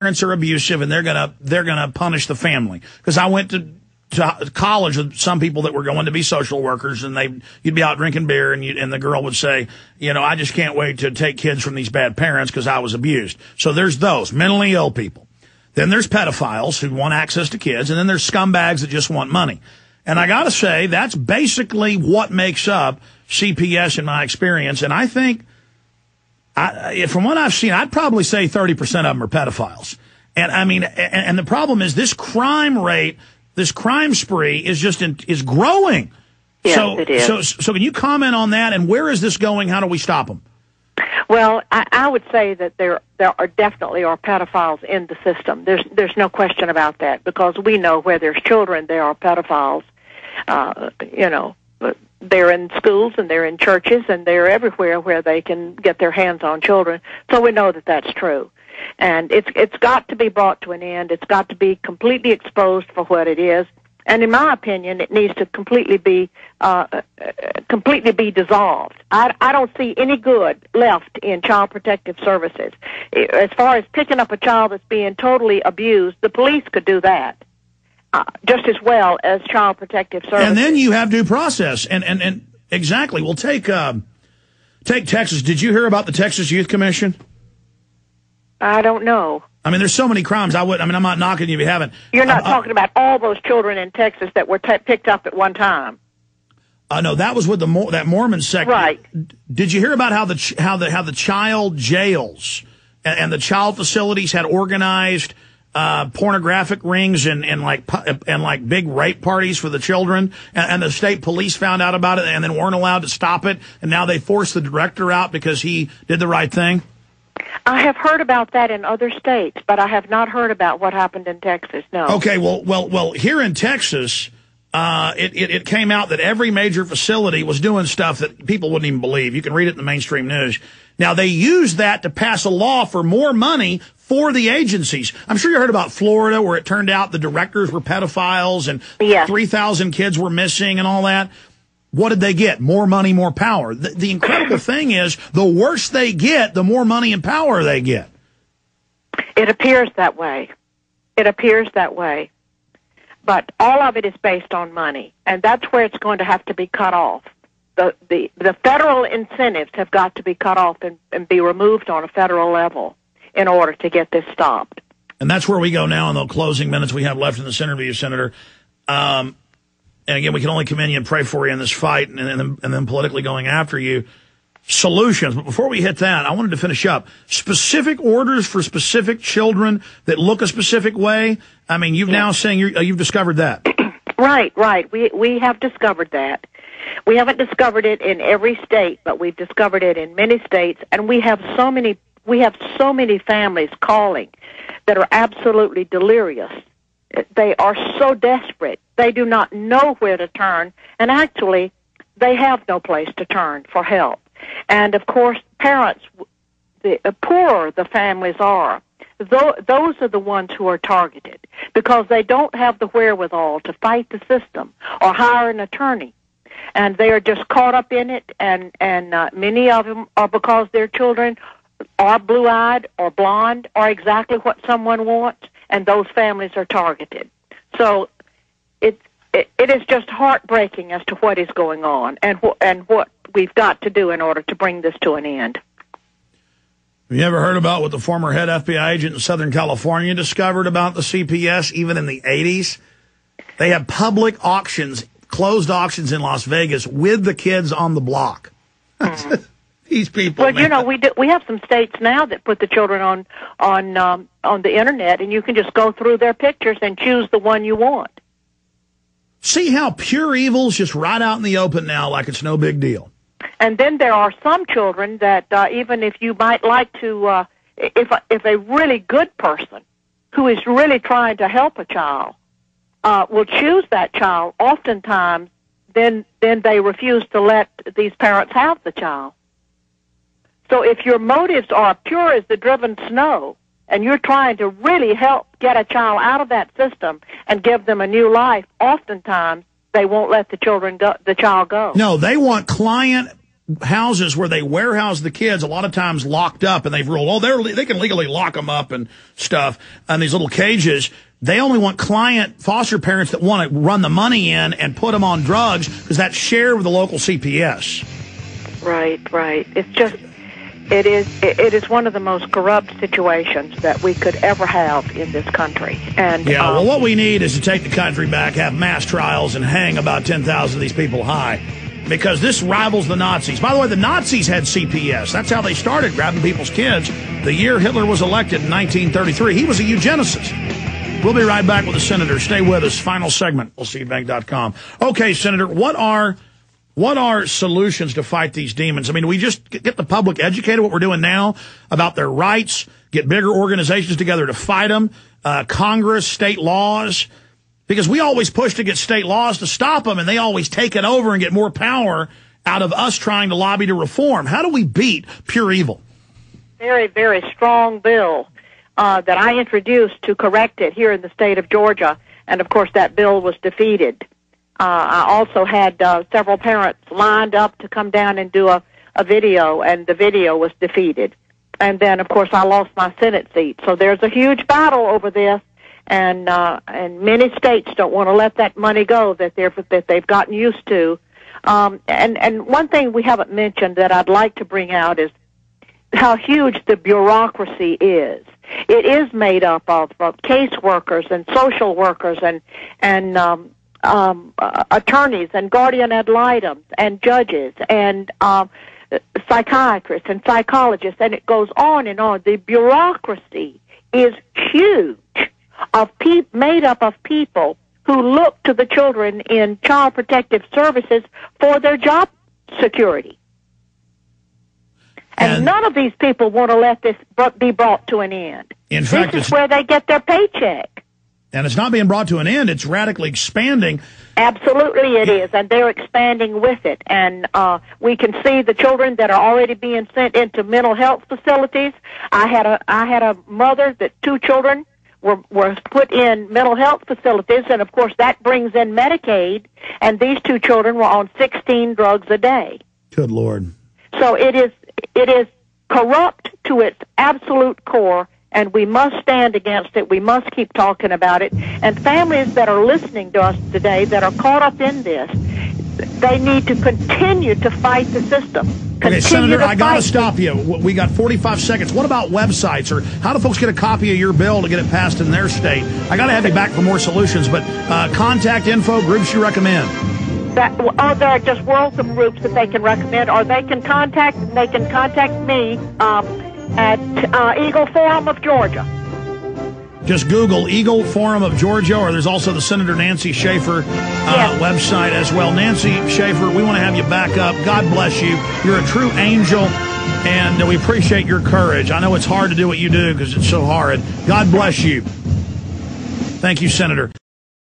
parents are abusive and they're gonna punish the family. Because I went to college with some people that were going to be social workers, and you'd be out drinking beer, and the girl would say, I just can't wait to take kids from these bad parents because I was abused. So there's those mentally ill people. Then there's pedophiles who want access to kids, and then there's scumbags that just want money. And I got to say, that's basically what makes up CPS in my experience. And I think, from what I've seen, I'd probably say 30% of them are pedophiles. And I mean, and the problem is this crime rate, this crime spree is growing. Yes, it is. So can you comment on that? And where is this going? How do we stop them? Well, I would say that there are definitely pedophiles in the system. There's no question about that, because we know where there's children, there are pedophiles. They're in schools and they're in churches and they're everywhere where they can get their hands on children. So we know that that's true. And it's got to be brought to an end. It's got to be completely exposed for what it is. And in my opinion, it needs to completely be dissolved. I don't see any good left in child protective services. As far as picking up a child that's being totally abused, the police could do that just as well as child protective services. And then you have due process. And exactly. Well, take Texas. Did you hear about the Texas Youth Commission? I don't know. I mean, there's so many crimes. I'm not knocking you if you haven't. You're not talking about all those children in Texas that were picked up at one time. No, that was with that Mormon sect. Right. Did you hear about how the child jails and the child facilities had organized pornographic rings and like big rape parties for the children, and the state police found out about it and then weren't allowed to stop it, and now they forced the director out because he did the right thing? I have heard about that in other states, but I have not heard about what happened in Texas, no. Okay, well, here in Texas, it came out that every major facility was doing stuff that people wouldn't even believe. You can read it in the mainstream news. Now, they used that to pass a law for more money for the agencies. I'm sure you heard about Florida, where it turned out the directors were pedophiles and 3,000 kids were missing and all that. What did they get? More money, more power. The incredible thing is, the worse they get, the more money and power they get. It appears that way. It appears that way. But all of it is based on money, and that's where it's going to have to be cut off. The federal incentives have got to be cut off and be removed on a federal level in order to get this stopped. And that's where we go now in the closing minutes we have left in this interview, Senator. And again, we can only commend you and pray for you in this fight and then politically going after you. Solutions. But before we hit that, I wanted to finish up. Specific orders for specific children that look a specific way. I mean, you've now saying you've discovered that. Right. We have discovered that. We haven't discovered it in every state, but we've discovered it in many states, and we have so many families calling that are absolutely delirious. They are so desperate. They do not know where to turn, and actually, they have no place to turn for help. And, of course, parents, the poorer the families are, those are the ones who are targeted because they don't have the wherewithal to fight the system or hire an attorney. And they are just caught up in it, and many of them are because their children are blue-eyed or blonde or exactly what someone wants, and those families are targeted. So it is just heartbreaking as to what is going on and what we've got to do in order to bring this to an end. Have you ever heard about what the former head FBI agent in Southern California discovered about the CPS, even in the 80s? They had public auctions, closed auctions in Las Vegas with the kids on the block. These people. Well, man. we have some states now that put the children on the internet, and you can just go through their pictures and choose the one you want. See how pure evil's just right out in the open now, like it's no big deal. And then there are some children that even if you might like to, if a really good person who is really trying to help a child will choose that child, oftentimes then they refuse to let these parents have the child. So if your motives are pure as the driven snow, and you're trying to really help get a child out of that system and give them a new life, oftentimes they won't let the child go. No, they want client houses where they warehouse the kids, a lot of times locked up, and they've ruled, they can legally lock them up and stuff in these little cages. They only want client foster parents that want to run the money in and put them on drugs because that's shared with the local CPS. Right. It is one of the most corrupt situations that we could ever have in this country. And well, what we need is to take the country back, have mass trials, and hang about 10,000 of these people high, because this rivals the Nazis. By the way, the Nazis had CPS. That's how they started grabbing people's kids. The year Hitler was elected in 1933, he was a eugenicist. We'll be right back with the Senator. Stay with us. Final segment. LeSeedBank.com. Okay, Senator, what are solutions to fight these demons? I mean, we just get the public educated, what we're doing now, about their rights, get bigger organizations together to fight them, Congress, state laws, because we always push to get state laws to stop them, and they always take it over and get more power out of us trying to lobby to reform. How do we beat pure evil? Very, very strong bill that I introduced to correct it here in the state of Georgia, and of course that bill was defeated. I also had several parents lined up to come down and do a video, and the video was defeated. And then, of course, I lost my Senate seat. So there's a huge battle over this, and many states don't want to let that money go that they've gotten used to. And one thing we haven't mentioned that I'd like to bring out is how huge the bureaucracy is. It is made up of caseworkers and social workers and attorneys and guardian ad litem and judges and psychiatrists and psychologists, and it goes on and on. The bureaucracy is huge, made up of people who look to the children in Child Protective Services for their job security. And none of these people want to let this be brought to an end. In fact, this is where they get their paycheck. And it's not being brought to an end. It's radically expanding. Absolutely it is, and they're expanding with it. And we can see the children that are already being sent into mental health facilities. I had a mother that 2 children were put in mental health facilities, and of course that brings in Medicaid, and these 2 children were on 16 drugs a day. Good Lord. So it is corrupt to its absolute core, and we must stand against it. We must keep talking about it. And families that are listening to us today that are caught up in this, they need to continue to fight the system. Okay, Senator, I got to stop you. We got 45 seconds. What about websites, or how do folks get a copy of your bill to get it passed in their state? I got to have you back for more solutions, but contact info, groups you recommend. There are just welcome groups that they can recommend, or they can contact me at Eagle Forum of Georgia. Just Google Eagle Forum of Georgia, or there's also the Senator Nancy Schaefer website as well. Nancy Schaefer, we want to have you back up. God bless you. You're a true angel, and we appreciate your courage. I know it's hard to do what you do because it's so hard. God bless you. Thank you, Senator.